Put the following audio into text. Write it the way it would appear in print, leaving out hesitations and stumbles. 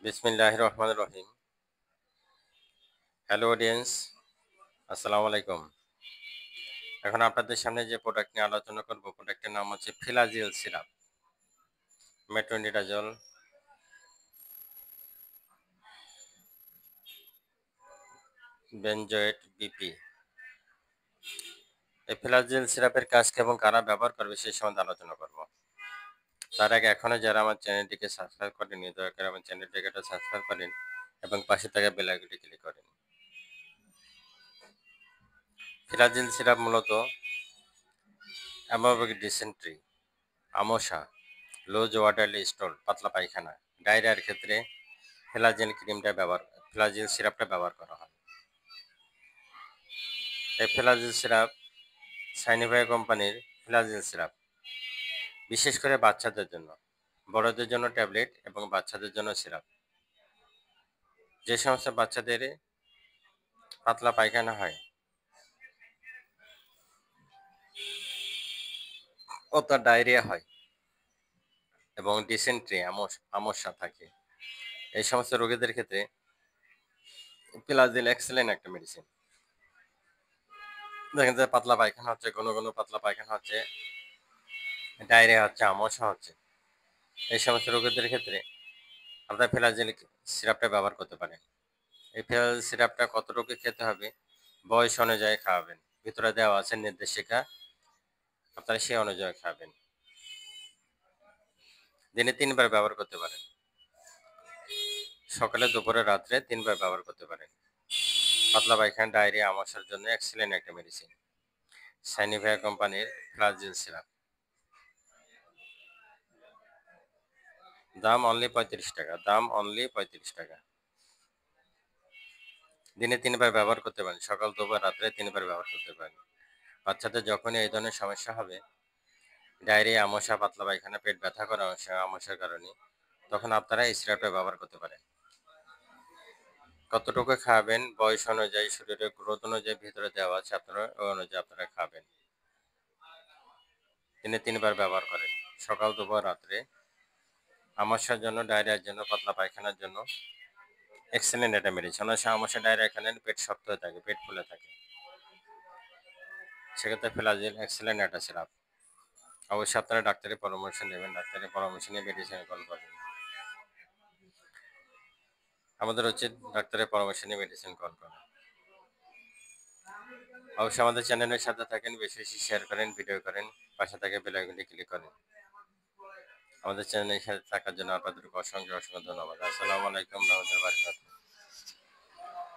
বিসমিল্লাহির রহমানির রহিম। Hello audience, আসসালামু আলাইকুম। এখন আপনাদের সামনে যে প্রোডাক্ট নিয়ে আলোচনা করব, প্রোডাক্টের নাম হচ্ছে Flagyl syrup, metronidazole benzoate BP. এই ফ্লাজিল সিরাপের কাজ কি এবং কারা ব্যবহার করবে সেই সম্বন্ধে আলোচনা করব। তার আগে এখনো যারা আমার চ্যানেলটিকে সাবস্ক্রাইব করেনি, দয়া করে আমার চ্যানেলটিকে সাবস্ক্রাইব করেন এবং পাশে থাকা বেল আইকনটি ক্লিক করেন। ফ্লাজিল সিরাপ মূলত অ্যামোবিক ডিসেন্ট্রি, আমশা, লুজ ওয়াটারলি স্টোল, পাতলা পায়খানা, ডায়রিয়ার ক্ষেত্রে ফ্লাজিল সিরাপটা ব্যবহার করা হয়। এই ফ্লাজিল সিরাপ সাইনিভাই কোম্পানির ফ্লাজিল সিরাপ, বিশেষ করে বাচ্চাদের জন্য, বড়দের জন্য ট্যাবলেট এবং বাচ্চাদের জন্য সিরাপ। যে সমস্ত বাচ্চাদের পাতলা পায়খানা হয় ও তার ডায়রিয়া হয় এবং ডিসেন্ট্রি আমশা থাকে, এই সমস্ত রোগীদের ক্ষেত্রে ফ্লাজিল এক্সেলেন্ট একটা মেডিসিন। দেখেন যে পাতলা পায়খানা হচ্ছে, ঘন ঘন পাতলা পায়খানা হচ্ছে, ডায়রিয়া হচ্ছে, আমশা হচ্ছে, এই সমস্ত রোগীদের ক্ষেত্রে আপনারা ফ্লাজিল সিরাপটা ব্যবহার করতে পারেন। এই ফ্লাজিল সিরাপটা কতটুকু খেতে হবে, বয়স অনুযায়ী খাওয়াবেন, ভিতরে দেওয়া আছে নির্দেশিকা, আপনারা সেই অনুযায়ী খাবেন। দিনে ৩ বার ব্যবহার করতে পারেন, সকালে, দুপুরে, রাত্রে ৩ বার ব্যবহার করতে পারেন। পাতলা পায়খানা, ডায়রিয়া, আমাশার জন্য এক্সেলেন্ট একটা মেডিসিন, সাইনিভাইয়া কোম্পানির ফ্লাজিল সিরাপ। দাম অনলি ৩৫ টাকা, দাম অনলি ৩৫ টাকা। দিনে ৩ বার ব্যবহার করতে পারেন, সকাল, দুপুর, রাত্রে ৩ বার ব্যবহার করতে পারেন। বাচ্চাদের যখনই এই ধরনের সমস্যা হবে, ডায়রিয়া, আমশা, পাতলা পায়খানা, পেট ব্যথা করা আমশার কারণে, তখন আপনারা এই সিরাপটা ব্যবহার করতে পারেন। কতটুকু খাবেন, বয়স অনুযায়ী, শরীরের গ্রোথ অনুযায়ী ভিতরে দেওয়া আছে, আপনারা ওই অনুযায়ী আপনারা খাবেন। দিনে ৩ বার ব্যবহার করেন, সকাল, দুপুর, রাত্রে। আমাশার জন্য, ডায়রিয়ার জন্য, পাতলা পায়খানার জন্য এক্সেলেন্ট একটা মেডিসিন। অনেক সময় আমাশা, ডায়রিয়া খেলেন পেট শক্ত হয়ে থাকে, পেট ফুলে থাকে, সেক্ষেত্রে ফ্লাজিল এক্সেলেন্ট একটা সিরাপ। অবশ্যই আপনারা ডাক্তারের পরামর্শ নেবেন, ডাক্তারের পরামর্শ নিয়ে মেডিসিন গ্রহণ করবেন। আমাদের উচিত ডাক্তারের পরামর্শ নিয়ে মেডিসিন গ্রহণ করা। অবশ্যই আমাদের চ্যানেলের সাথে থাকেন, বেশি বেশি শেয়ার করেন, ভিডিও করেন, পাশে থাকা বেল আইকনটি ক্লিক করেন। আমাদের চ্যানেলের সাথে থাকার জন্য আপনাদেরকে অসংখ্য অসংখ্য ধন্যবাদ। আসসালামু আলাইকুম রহমতুল্লাহি ওয়া বারাকাতুহু।